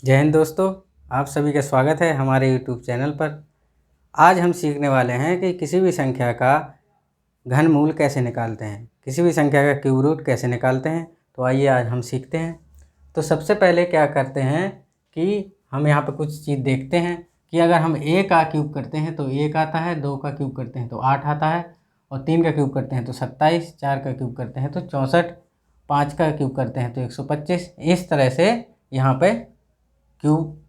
जय हिंद दोस्तों, आप सभी का स्वागत है हमारे YouTube चैनल पर। आज हम सीखने वाले हैं कि किसी भी संख्या का घनमूल कैसे निकालते हैं, किसी भी संख्या का क्यूब रूट कैसे निकालते हैं। तो आइए आज हम सीखते हैं। तो सबसे पहले क्या करते हैं कि हम यहाँ पर कुछ चीज़ देखते हैं कि अगर हम a का क्यूब करते हैं तो 1 आता है, 2 का क्यूब करते हैं तो 8 आता है, और 3 का क्यूब करते हैं तो 27, 4 का क्यूब करते हैं तो 64, 5 का क्यूब करते हैं तो 125। इस तरह से यहाँ पे क्यूब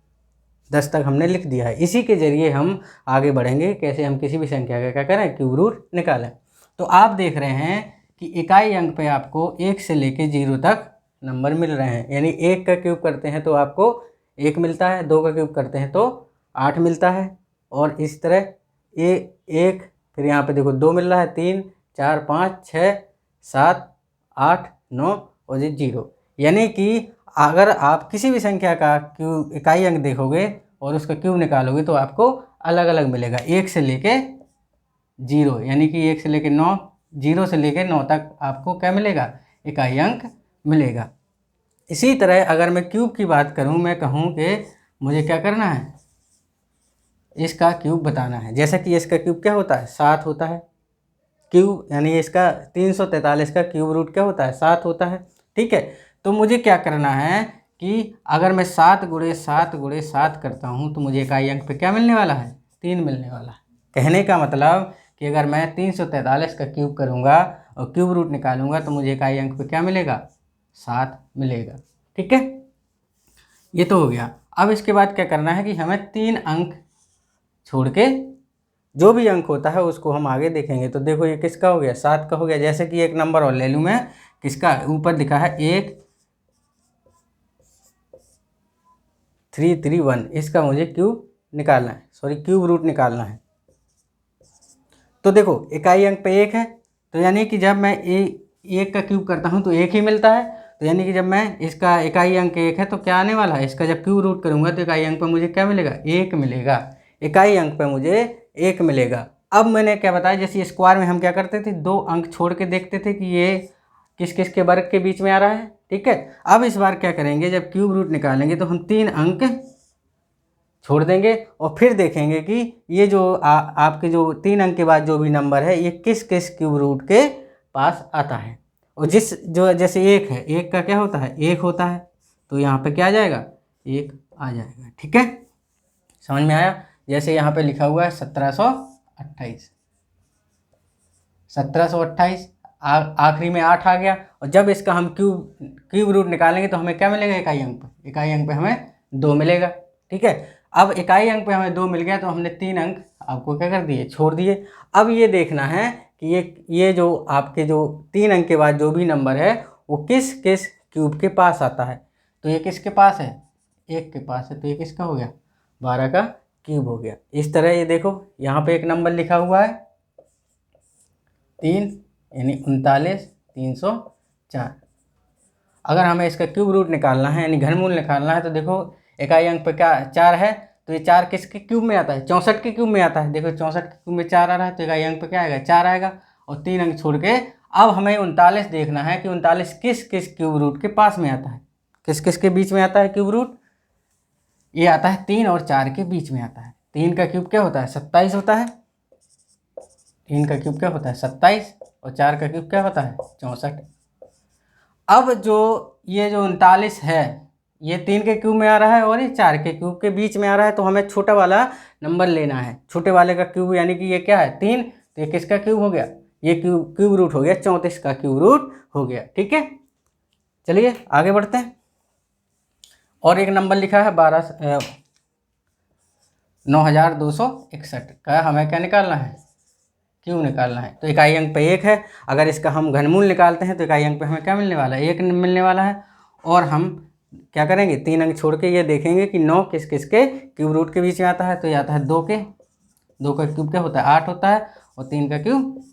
10 तक हमने लिख दिया है। इसी के ज़रिए हम आगे बढ़ेंगे कैसे हम किसी भी संख्या का क्या करें, क्यूब रूट निकालें। तो आप देख रहे हैं कि इकाई अंक पे आपको 1 से लेके 0 तक नंबर मिल रहे हैं। यानी 1 का क्यूब करते हैं तो आपको 1 मिलता है, 2 का क्यूब करते हैं तो 8 मिलता है, और इस तरह ये 1, फिर यहाँ पे देखो 2 मिल रहा है, 3, 4, 5, 6, 7, 8, 9 और ये 0। यानी कि अगर आप किसी भी संख्या का क्यूब इकाई अंक देखोगे और उसका क्यूब निकालोगे तो आपको अलग अलग मिलेगा, 1 से लेके 0, यानी कि 1 से लेके 9, 0 से लेके 9 तक आपको क्या मिलेगा, इकाई अंक मिलेगा। इसी तरह अगर मैं क्यूब की बात करूं, मैं कहूं कि मुझे क्या करना है, इसका क्यूब बताना है। जैसे कि इसका क्यूब क्या होता है, 7 होता है। क्यूब यानी इसका 343 का क्यूब रूट क्या होता है, 7 होता है। ठीक है, तो मुझे क्या करना है कि अगर मैं 7 गुणे 7 गुणे 7 करता हूँ तो मुझे इकाई अंक पे क्या मिलने वाला है, 3 मिलने वाला है। कहने का मतलब कि अगर मैं 343 का क्यूब करूँगा और क्यूब रूट निकालूंगा तो मुझे इकाई अंक पे क्या मिलेगा, 7 मिलेगा। ठीक है, ये तो हो गया। अब इसके बाद क्या करना है कि हमें 3 अंक छोड़ के जो भी अंक होता है उसको हम आगे देखेंगे। तो देखो ये किसका हो गया, 7 का हो गया। जैसे कि एक नंबर और ले लूँ मैं, किसका, ऊपर लिखा है 1331, इसका मुझे क्यूब निकालना है, सॉरी क्यूब रूट निकालना है। तो देखो इकाई अंक पे 1 है, तो यानी कि जब मैं 1 का क्यूब करता हूँ तो 1 ही मिलता है। तो यानी कि जब मैं इसका इकाई अंक 1 है तो क्या आने वाला है, इसका जब क्यूब रूट करूँगा तो इकाई अंक पे मुझे क्या मिलेगा, 1 मिलेगा। इकाई अंक पे मुझे 1 मिलेगा। अब मैंने क्या बताया, जैसे स्क्वायर में हम क्या करते थे, 2 अंक छोड़ के देखते थे कि ये किस किस के वर्ग के बीच में आ रहा है। ठीक है, अब इस बार क्या करेंगे, जब क्यूब रूट निकालेंगे तो हम 3 अंक छोड़ देंगे और फिर देखेंगे कि ये जो आपके जो 3 अंक के बाद जो भी नंबर है ये किस किस क्यूब रूट के पास आता है। और जो जैसे 1 है, 1 का क्या होता है, 1 होता है, तो यहाँ पे क्या आ जाएगा, 1 आ जाएगा। ठीक है, समझ में आया। जैसे यहाँ पे लिखा हुआ है 1728, 1728 आखिरी में 8 आ गया, और जब इसका हम क्यूब रूट निकालेंगे तो हमें क्या मिलेगा, इकाई अंक पे, इकाई अंक पे हमें 2 मिलेगा। ठीक है, अब इकाई अंक पे हमें 2 मिल गया तो हमने 3 अंक आपको क्या कर दिए, छोड़ दिए। अब ये देखना है कि ये जो आपके जो 3 अंक के बाद जो भी नंबर है वो किस किस क्यूब के पास आता है। तो ये किसके पास है, 1 के पास है, तो ये किसका हो गया, 12 का क्यूब हो गया। इस तरह ये देखो यहाँ पे एक नंबर लिखा हुआ है 3, यानी 39,304। अगर हमें इसका क्यूब रूट निकालना है यानी घनमूल निकालना है तो देखो इकाई अंक पे क्या 4 है, तो ये 4 किसके क्यूब में आता है, 64 के क्यूब में आता है। देखो 64 के क्यूब में 4 आ रहा है तो इकाई अंक पे क्या आएगा, 4 आएगा, और 3 अंक छोड़ के अब हमें 39 देखना है कि 39 किस किस क्यूब रूट के पास में आता है, किस किस के बीच में आता है क्यूब रूट। ये आता है 3 और 4 के बीच में आता है। 3 का क्यूब क्या होता है, 27 होता है, 3 का क्यूब क्या होता है 27, और 4 का क्यूब क्या होता है 64। अब जो ये जो 39 है ये 3 के क्यूब में आ रहा है और ये 4 के क्यूब के बीच में आ रहा है, तो हमें छोटा वाला नंबर लेना है। छोटे वाले का क्यूब यानी कि ये क्या है 3, तो ये किसका क्यूब हो गया, ये क्यूब रूट हो गया, 34 का क्यूब रूट हो गया। ठीक है, चलिए आगे बढ़ते हैं। और एक नंबर लिखा है 9261 का हमें क्या निकालना है, क्यूब निकालना है। तो इकाई अंक पे 1 है, अगर इसका हम घनमूल निकालते हैं तो इकाई अंक पे हमें क्या मिलने वाला है, 1 मिलने वाला है। और हम क्या करेंगे, 3 अंक छोड़ के ये देखेंगे कि 9 किस किस के क्यूब रूट के बीच में आता है। तो ये आता है 2 के, 2 का क्यूब क्या होता है 8 होता है, और 3 का क्यूब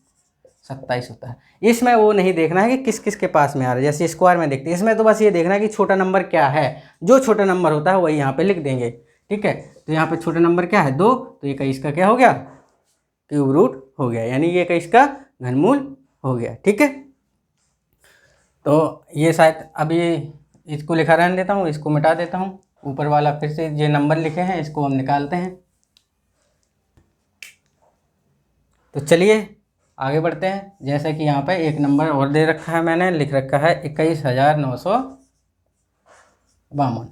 27 होता है। इसमें वो नहीं देखना है कि किस किस के पास में आ रहा है, जैसे स्क्वायर में देखते हैं, इसमें तो बस ये देखना है कि छोटा नंबर क्या है, जो छोटा नंबर होता है वही यहाँ पे लिख देंगे। ठीक है, तो यहाँ पे छोटा नंबर क्या है 2, तो ये इसका क्या हो गया, क्यूब रूट हो गया, यानी ये इसका घनमूल हो गया। ठीक है, तो ये शायद अभी इसको लिखा रहने देता हूँ, इसको मिटा देता हूँ ऊपर वाला फिर से जो नंबर लिखे हैं इसको हम निकालते हैं। तो चलिए आगे बढ़ते हैं। जैसे कि यहाँ पे एक नंबर और दे रखा है, मैंने लिख रखा है 21,952।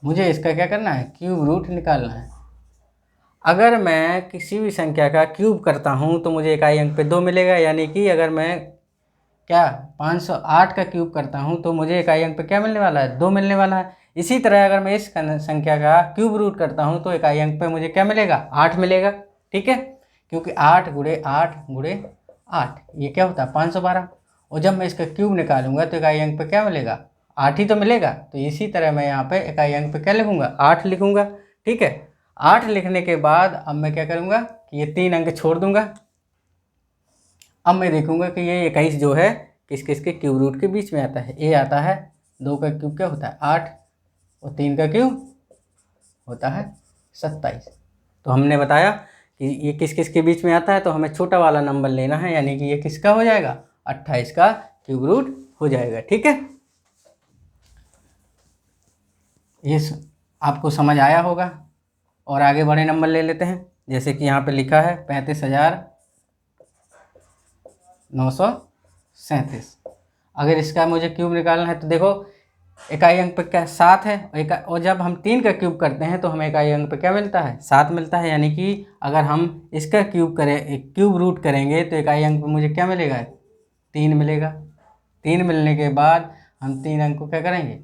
मुझे इसका क्या करना है, क्यूब रूट निकालना है। अगर मैं किसी भी संख्या का क्यूब करता हूँ तो मुझे इकाई अंक पे 2 मिलेगा, यानी कि अगर मैं क्या 508 का क्यूब करता हूँ तो मुझे इकाई अंक पे क्या मिलने वाला है, 2 मिलने वाला है। इसी तरह अगर मैं इस संख्या का क्यूब रूट करता हूँ तो इकाई अंक पे मुझे क्या मिलेगा, 8 मिलेगा। ठीक है, क्योंकि 8 गुणे 8 गुणे 8 ये क्या होता है, 512। और जब मैं इसका क्यूब निकालूंगा तो इकाई अंक पे क्या मिलेगा, 8 ही तो मिलेगा। तो इसी तरह मैं यहाँ पे इकाई अंक पे क्या लिखूंगा, 8 लिखूंगा। ठीक है, 8 लिखने के बाद अब मैं क्या करूँगा कि ये 3 अंक छोड़ दूंगा। अब मैं देखूंगा कि ये 21 जो है किस किस के क्यूब रूट के बीच में आता है। ए आता है, 2 का क्यूब क्या होता है 8, और 3 का क्यूब होता है 27। तो हमने बताया कि ये किस किस के बीच में आता है, तो हमें छोटा वाला नंबर लेना है, यानी कि ये किसका हो जाएगा, 28 का क्यूब रूट हो जाएगा। ठीक है, ये आपको समझ आया होगा। और आगे बड़े नंबर ले लेते हैं। जैसे कि यहाँ पे लिखा है 35,937। अगर इसका मुझे क्यूब निकालना है तो देखो इकाई अंक पे क्या 7 है, और जब हम 3 का क्यूब करते हैं तो हमें इकाई अंक पे क्या मिलता है, 7 मिलता है। यानी कि अगर हम इसका क्यूब रूट करेंगे तो इकाई अंक पे मुझे क्या मिलेगा, 3 मिलेगा। 3 मिलने के बाद हम 3 अंक को क्या करेंगे,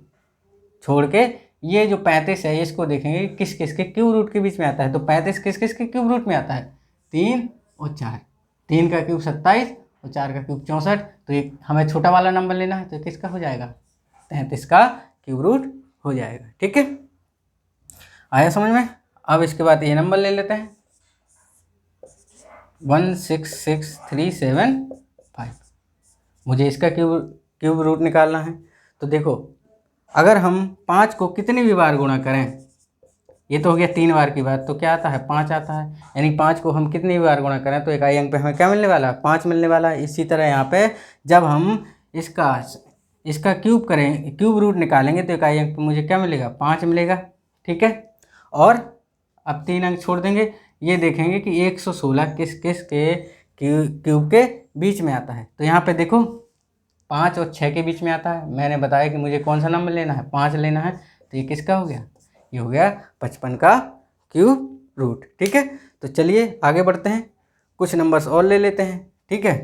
छोड़ के ये जो 35 है इसको देखेंगे किस किस के क्यूब रूट के बीच में आता है। तो 35 किस किस के क्यूब रूट में आता है, 3 और 4। 3 का क्यूब 27 और 4 का क्यूब 64। तो एक हमें छोटा वाला नंबर लेना है, तो किसका हो जाएगा, 33 का क्यूब रूट हो जाएगा। ठीक है, आया समझ में। अब इसके बाद ये नंबर ले लेते हैं 166375। मुझे इसका क्यूब रूट निकालना है। तो देखो अगर हम 5 को कितनी भी बार गुणा करें, ये तो हो गया 3 बार की बात, तो क्या आता है, 5 आता है। यानी 5 को हम कितनी भी बार गुणा करें तो इकाई अंक पे हमें क्या मिलने वाला है, 5 मिलने वाला है। इसी तरह यहाँ पे जब हम इसका क्यूब रूट निकालेंगे तो इकाई अंक पे मुझे क्या मिलेगा, 5 मिलेगा। ठीक है, और अब 3 अंक छोड़ देंगे, ये देखेंगे कि 116 किस किस के क्यूब के बीच में आता है। तो यहाँ पे देखो 5 और 6 के बीच में आता है। मैंने बताया कि मुझे कौन सा नंबर लेना है, 5 लेना है। तो ये किसका हो गया, ये हो गया 55 का क्यूब रूट। ठीक है, तो चलिए आगे बढ़ते हैं, कुछ नंबर्स और ले लेते हैं। ठीक है,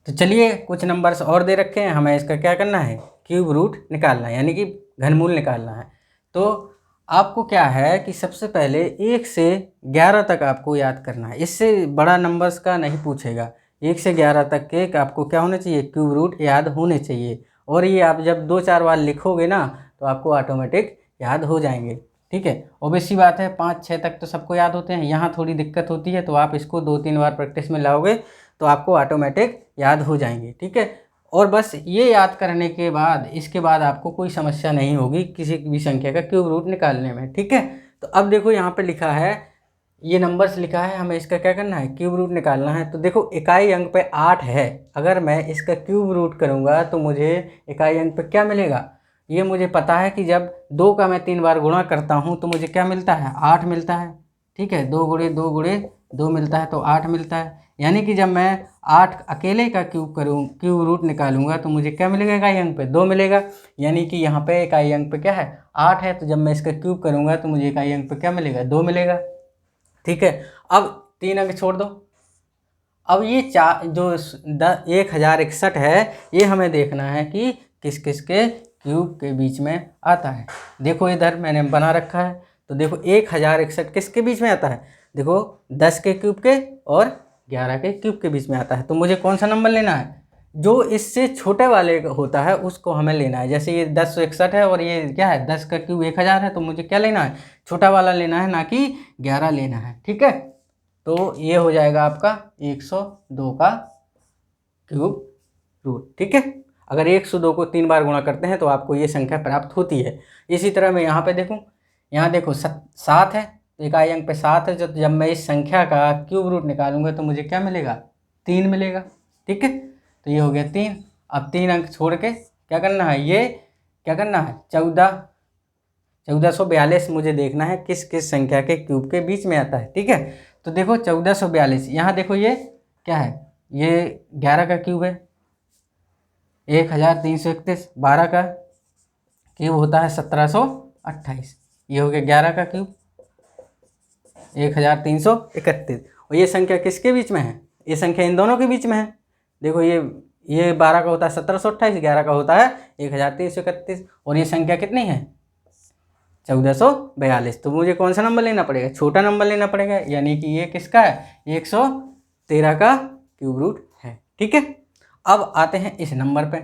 तो चलिए कुछ नंबर्स और दे रखे हैं, हमें इसका क्या करना है, क्यूब रूट निकालना है, यानी कि घनमूल निकालना है। तो आपको क्या है कि सबसे पहले 1 से 11 तक आपको याद करना है। इससे बड़ा नंबर्स का नहीं पूछेगा। 1 से 11 तक के आपको क्या होने चाहिए, क्यूब रूट याद होने चाहिए। और ये आप जब 2-4 बार लिखोगे ना तो आपको ऑटोमेटिक याद हो जाएंगे। ठीक है, ऑब्वियस सी बात है, 5-6 तक तो सबको याद होते हैं। यहाँ थोड़ी दिक्कत होती है, तो आप इसको 2-3 बार प्रैक्टिस में लाओगे तो आपको ऑटोमेटिक याद हो जाएंगे। ठीक है, और बस ये याद करने के बाद इसके बाद आपको कोई समस्या नहीं होगी किसी भी संख्या का क्यूब रूट निकालने में। ठीक है, तो अब देखो यहाँ पे लिखा है, ये नंबर्स लिखा है, हमें इसका क्या करना है, क्यूब रूट निकालना है। तो देखो इकाई अंक पे 8 है, अगर मैं इसका क्यूब रूट करूँगा तो मुझे इकाई अंक पे क्या मिलेगा, ये मुझे पता है कि जब 2 का मैं 3 बार गुणा करता हूँ तो मुझे क्या मिलता है, 8 मिलता है। ठीक है, 2 गुणे 2 गुणे 2 मिलता है तो 8 मिलता है। यानी कि जब मैं 8 अकेले का क्यूब रूट निकालूंगा तो मुझे क्या मिलेगा, इकाई अंक पे 2 मिलेगा। यानी कि यहाँ पे इकाई अंक पे क्या है, 8 है, तो जब मैं इसका क्यूब करूँगा तो मुझे इकाई अंक पे क्या मिलेगा, 2 मिलेगा। ठीक है, अब 3 अंक छोड़ दो। अब ये 1061 है, ये हमें देखना है कि किस किस के क्यूब के बीच में आता है। देखो इधर मैंने बना रखा है, तो देखो 1061 किसके बीच में आता है, देखो 10 के क्यूब के और 11 के क्यूब के बीच में आता है। तो मुझे कौन सा नंबर लेना है, जो इससे छोटे वाले होता है उसको हमें लेना है। जैसे ये 1061 है और ये क्या है, 10 का क्यूब 1000 है, तो मुझे क्या लेना है, छोटा वाला लेना है, ना कि 11 लेना है। ठीक है, तो ये हो जाएगा आपका 102 का क्यूब रूट। ठीक है, अगर 102 को 3 बार गुणा करते हैं तो आपको ये संख्या प्राप्त होती है। इसी तरह मैं यहाँ पे देखूँ, यहाँ देखो 7 है, तो इकाई अंक पे 7 है, जब मैं इस संख्या का क्यूब रूट निकालूंगा तो मुझे क्या मिलेगा, 3 मिलेगा। ठीक है, तो ये हो गया 3। अब 3 अंक छोड़ के क्या करना है, ये क्या करना है, 1442 मुझे देखना है किस किस संख्या के क्यूब के बीच में आता है। ठीक है, तो देखो 1442, यहाँ देखो ये क्या है, ये 11 का क्यूब है, 1331, 12 का क्यूब होता है 1728, ये हो गया 11 का क्यूब 1331, और ये संख्या किसके बीच में है, ये संख्या इन दोनों के बीच में है। देखो ये 12 का होता है 1728, 11 का होता है 1331, और ये संख्या कितनी है 1442। तो मुझे कौन सा नंबर लेना पड़ेगा, छोटा नंबर लेना पड़ेगा, यानी कि ये किसका है, 113 का क्यूब रूट है। ठीक है, अब आते हैं इस नंबर पे।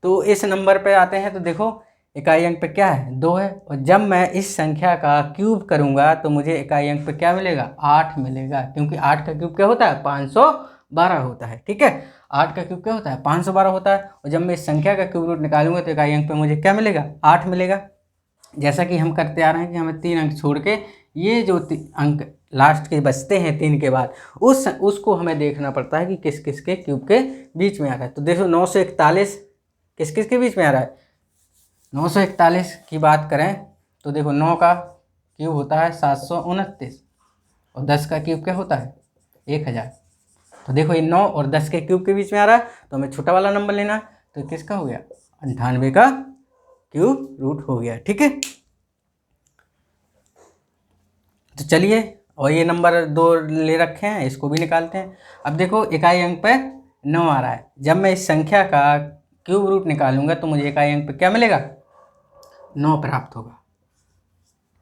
तो इस नंबर पे आते हैं तो देखो इकाई अंक पे क्या है, 2 है, और जब मैं इस संख्या का क्यूब करूंगा तो मुझे इकाई अंक पे क्या मिलेगा, 8 मिलेगा, क्योंकि 8 का क्यूब क्या होता है, 512 होता है। ठीक है, 8 का क्यूब क्या होता है, 512 होता है, और जब मैं इस संख्या का क्यूब रूट निकालूंगा तो इकाई अंक पे मुझे क्या मिलेगा, 8 मिलेगा। जैसा कि हम करते आ रहे हैं कि हमें 3 अंक छोड़ के ये जो अंक लास्ट के बचते हैं 3 के बाद, उसको हमें देखना पड़ता है कि किस किस के क्यूब के बीच में आ रहा है। तो देखो 941 किस किस के बीच में आ रहा है, 941 की बात करें तो देखो 9 का क्यूब होता है 729, और 10 का क्यूब क्या होता है 1000। तो देखो ये 9 और 10 के क्यूब के बीच में आ रहा है, तो हमें छोटा वाला नंबर लेना है, तो किसका हो गया, 98 का क्यूब रूट हो गया। ठीक है, तो चलिए, और ये नंबर 2 ले रखे हैं, इसको भी निकालते हैं। अब देखो इकाई अंक पे 9 आ रहा है, जब मैं इस संख्या का क्यूब रूट निकालूंगा तो मुझे इकाई अंक पे क्या मिलेगा, 9 प्राप्त होगा।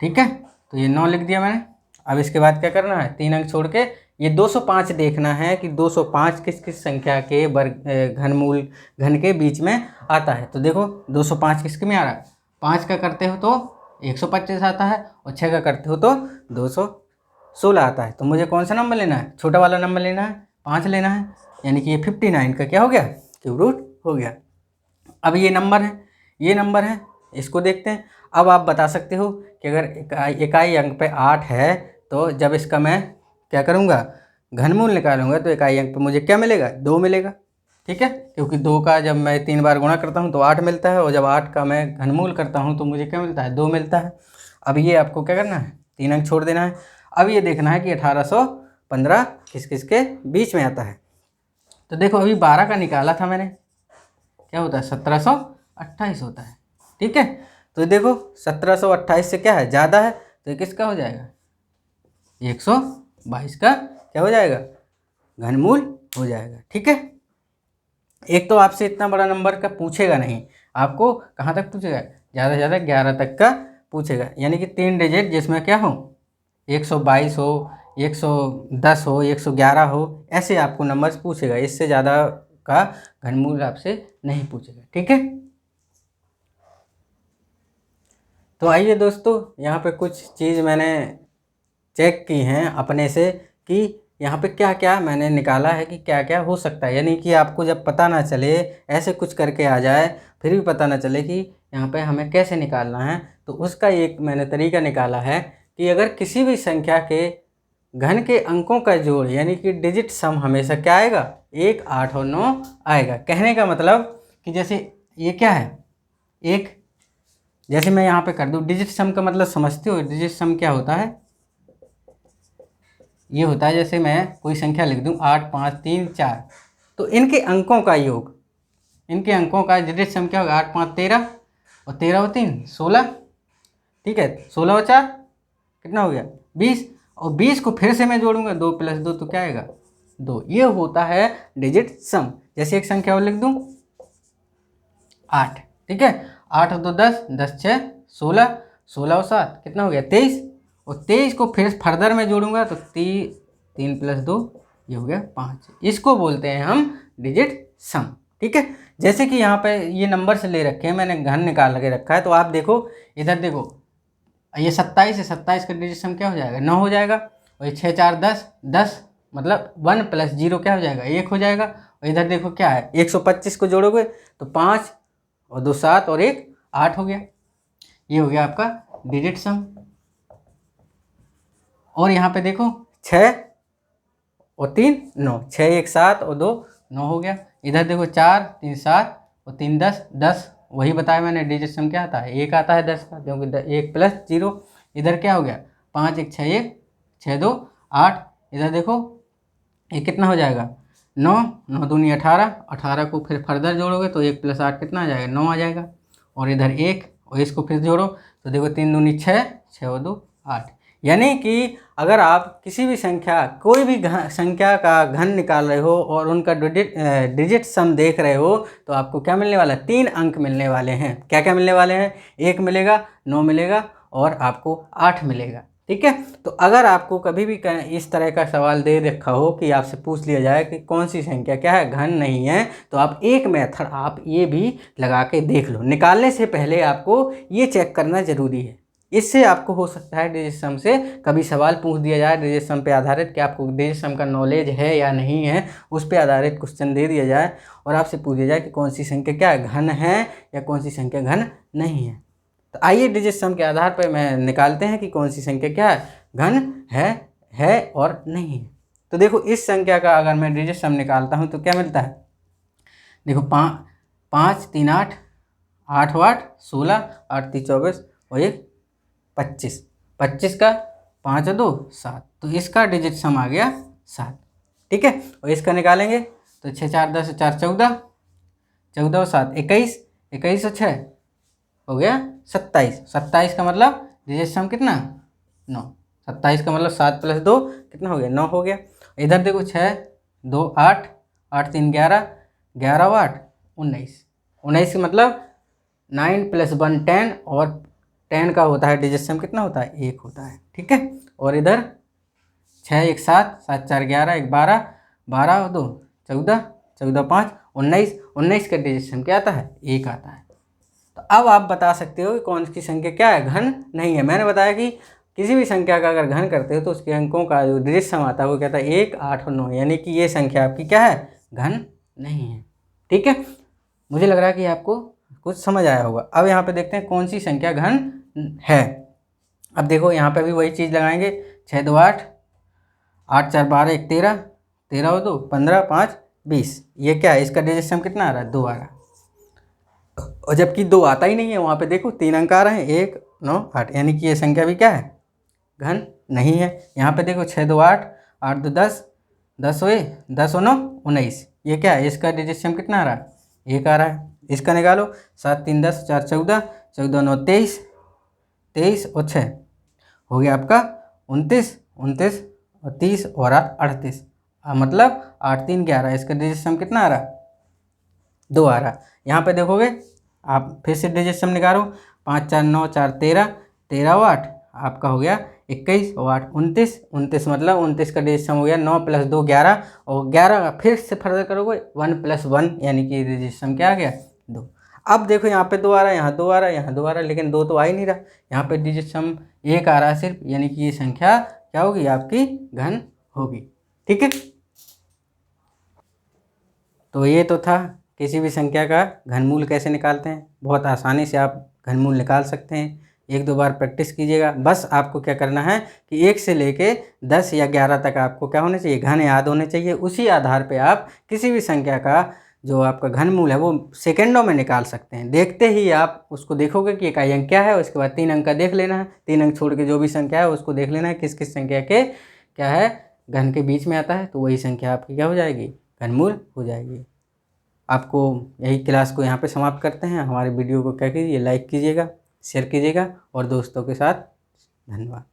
ठीक है, तो ये 9 लिख दिया मैंने। अब इसके बाद क्या करना है, 3 अंक छोड़ के ये 205 देखना है कि 205 किस किस संख्या के घनमूल घन के बीच में आता है। तो देखो 205 किसके में आ रहा है, 5 का करते हो तो 125 आता है, और 6 का करते हो तो 216 आता है। तो मुझे कौन सा नंबर लेना है, छोटा वाला नंबर लेना है, 5 लेना है, यानी कि ये 59 का क्या हो गया, क्यूब रूट हो गया। अब ये नंबर है, इसको देखते हैं। अब आप बता सकते हो कि अगर इकाई अंक पे 8 है तो जब इसका मैं क्या करूँगा, घनमूल निकालूंगा तो इकाई अंक पे मुझे क्या मिलेगा, 2 मिलेगा। ठीक है, क्योंकि 2 का जब मैं 3 बार गुणा करता हूँ तो 8 मिलता है, और जब 8 का मैं घनमूल करता हूँ तो मुझे क्या मिलता है, 2 मिलता है। अब ये आपको क्या करना है, 3 अंक छोड़ देना है। अब ये देखना है कि 1815 किस किस के बीच में आता है। तो देखो अभी 12 का निकाला था मैंने, क्या होता है, 1728 होता है। ठीक है, तो देखो 1728 से क्या है, ज़्यादा है, तो ये किसका हो जाएगा, 122 का क्या हो जाएगा, घनमूल हो जाएगा। ठीक है, एक तो आपसे इतना बड़ा नंबर का पूछेगा नहीं, आपको कहाँ तक पूछेगा, ज़्यादा से ज़्यादा 11 तक का पूछेगा, यानी कि 3 डिजिट जिसमें क्या हो, 122 हो, 110 हो, 111 हो, ऐसे आपको नंबर्स पूछेगा, इससे ज़्यादा का घनमूल आपसे नहीं पूछेगा। ठीक है, तो आइए दोस्तों, यहाँ पे कुछ चीज़ मैंने चेक की हैं अपने से कि यहाँ पे क्या क्या मैंने निकाला है कि क्या क्या हो सकता है, यानी कि आपको जब पता ना चले, ऐसे कुछ करके आ जाए फिर भी पता ना चले कि यहाँ पे हमें कैसे निकालना है, तो उसका एक मैंने तरीका निकाला है कि अगर किसी भी संख्या के घन के अंकों का जोड़ यानी कि डिजिट सम हमेशा क्या आएगा, 1, 8 और 9 आएगा। कहने का मतलब कि जैसे ये क्या है, एक, जैसे मैं यहाँ पे कर दूँ डिजिट सम का मतलब समझते हो, डिजिट सम क्या होता है, ये होता है जैसे मैं कोई संख्या लिख दूँ 8, 5, 3, 4, तो इनके अंकों का योग, इनके अंकों का डिजिट सम क्या होगा, 8, 5, 13, और 13 और 3 16। ठीक है, 16 और 4 कितना हो गया, 20, और 20 को फिर से मैं जोड़ूंगा, 2 + 2 तो क्या आएगा, 2। ये होता है डिजिट सम। जैसे एक संख्या और लिख दूँ 8, ठीक है, 8 और 2 10, 10 6 16, 16 और 7 कितना हो गया 23, और 23 को फिर फर्दर में जोड़ूंगा तो 3 + 2 ये हो गया 5। इसको बोलते हैं हम डिजिट सम। ठीक है, जैसे कि यहाँ पे ये नंबर से ले रखे हैं, मैंने घन निकाल के रखा है, तो आप देखो इधर देखो, ये 27 है, 27 का डिजिट सम क्या हो जाएगा, 9 हो जाएगा, और ये 6 4 10, 10 मतलब 1 + 0 क्या हो जाएगा, 1 हो जाएगा, और इधर देखो क्या है, 125 को जोड़ोगे तो 5 और 2 7 और 1 8 हो गया। ये हो गया आपका डिजिट सम। और यहाँ पे देखो 6 और 3 9, 6 1 7 और 2 9 हो गया। इधर देखो 4 3 7 और 3 10 10, वही बताया मैंने, डिजिट सम क्या आता है, 1 आता है 10 का, क्योंकि 1 प्लस 0। इधर क्या हो गया, 5 1 6 1 6 2 8। इधर देखो ये कितना हो जाएगा, 9 9 दूनी 18, 18 को फिर फर्दर जोड़ोगे तो 1 प्लस 8 कितना आ जाएगा, 9 आ जाएगा। और इधर 1 और इसको फिर जोड़ो तो देखो 3 दूनी 6, 6 और 2 8। यानी कि अगर आप किसी भी संख्या, कोई भी संख्या का घन निकाल रहे हो और उनका डिजिट सम देख रहे हो तो आपको क्या मिलने वाला है, 3 अंक मिलने वाले हैं। क्या क्या मिलने वाले हैं, 1 मिलेगा, 9 मिलेगा और आपको 8 मिलेगा। ठीक है, तो अगर आपको कभी भी इस तरह का सवाल दे रखा हो कि आपसे पूछ लिया जाए कि कौन सी संख्या क्या है, घन नहीं है, तो आप एक मेथड आप ये भी लगा के देख लो। निकालने से पहले आपको ये चेक करना ज़रूरी है। इससे आपको हो सकता है डिजिट सम से कभी सवाल पूछ दिया जाए डिजिट सम पे आधारित कि आपको डिजिट सम का नॉलेज है या नहीं है, उस पे आधारित क्वेश्चन दे दिया जाए और आपसे पूछ दिया जाए कि कौन सी संख्या क्या है, घन है या कौन सी संख्या घन नहीं है। तो आइए डिजिट सम के आधार पर मैं निकालते हैं कि कौन सी संख्या क्या है, घन है और नहीं है। तो देखो इस संख्या का अगर मैं डिजिट सम निकालता हूँ तो क्या मिलता है, देखो 5 3 8 8 8 16 8 3 24 और 1 25, 25 का 5 और 2 7, तो इसका डिजिट सम आ गया 7। ठीक है, और इसका निकालेंगे तो 6 4 10 4 14, 14 और 7 21, 21 और 6 हो गया 27। 27 का मतलब डिजिट सम कितना, 9। 27 का मतलब 7 प्लस 2 कितना हो गया, 9 हो गया। इधर देखो 6 2 8 8 3 11, 11 और 8 19, 19 का मतलब 9 प्लस 1 10 और 10 का होता है डिजिट सम कितना होता है, 1 होता है। ठीक है, और इधर 6 1 7 7 4 11 1 12, 12 और 2 14, 14 5 19, 19 का डिजिट सम क्या आता है, 1 आता है। तो अब आप बता सकते हो कि कौन सी संख्या क्या है, घन नहीं है। मैंने बताया कि किसी भी संख्या का अगर घन करते हो तो उसके अंकों का जो डिजिट सम आता है वो कहता है 1 8 और 9, यानी कि ये संख्या आपकी क्या है, घन नहीं है। ठीक है, मुझे लग रहा है कि आपको कुछ समझ आया होगा। अब यहाँ पे देखते हैं कौन सी संख्या घन है। अब देखो यहाँ पे भी वही चीज़ लगाएंगे, 6 2 8 8 4 12 1 13, 13 और 2 15 5 20। ये क्या है, इसका डिजिट सम कितना आ रहा है, 2 आ रहा है। और जबकि 2 आता ही नहीं है, वहाँ पे देखो 3 अंक आ रहे हैं, 1 9 8, यानी कि ये संख्या भी क्या है, घन नहीं है। यहाँ पे देखो 6 2 8 8 2 10, 10 हुए 10 और 9 19, ये क्या है, इसका डिजिट सम कितना आ रहा है, 1 आ रहा है। इसका निकालो, 7 3 10 4 14, 14 9 23, 23 और 6 हो गया आपका 29, 29 और 30 और 8 38, मतलब 8 3 11, इसका डिजिट सम कितना आ रहा है, 2 आ रहा। यहाँ पे देखोगे आप फिर से डिजिट सम निकालो, 5 4 9 4 13, 13 और 8 आपका हो गया 21 और 8 29, 29 मतलब 29 का डिजिट सम हो गया 9 प्लस 2 11, और 11 का फिर से फर्दर करोगे 1 प्लस 1, यानी कि डिजिट सम क्या आ गया, 2। अब देखो यहाँ पे 2 आ रहा है, यहाँ 2 आ रहा है, यहाँ 2 आ रहा है, लेकिन 2 तो आ ही नहीं रहा। यहाँ पे डिजिट सम 1 आ रहा है सिर्फ, यानी कि ये संख्या क्या होगी, आपकी घन होगी। ठीक है, तो ये तो था किसी भी संख्या का घनमूल कैसे निकालते हैं। बहुत आसानी से आप घनमूल निकाल सकते हैं, 1 2 बार प्रैक्टिस कीजिएगा। बस आपको क्या करना है कि 1 से लेके 10 या 11 तक आपको क्या होने चाहिए, घन याद होने चाहिए। उसी आधार पे आप किसी भी संख्या का जो आपका घनमूल है वो सेकंडों में निकाल सकते हैं। देखते ही आप उसको देखोगे कि इकाई अंक क्या है, उसके बाद 3 अंक का देख लेना है, 3 अंक छोड़ के जो भी संख्या है उसको देख लेना है किस किस संख्या के क्या है, घन के बीच में आता है, तो वही संख्या आपकी क्या हो जाएगी, घनमूल हो जाएगी। आपको यही क्लास को यहाँ पे समाप्त करते हैं। हमारे वीडियो को क्या कीजिए, लाइक कीजिएगा, शेयर कीजिएगा और दोस्तों के साथ। धन्यवाद।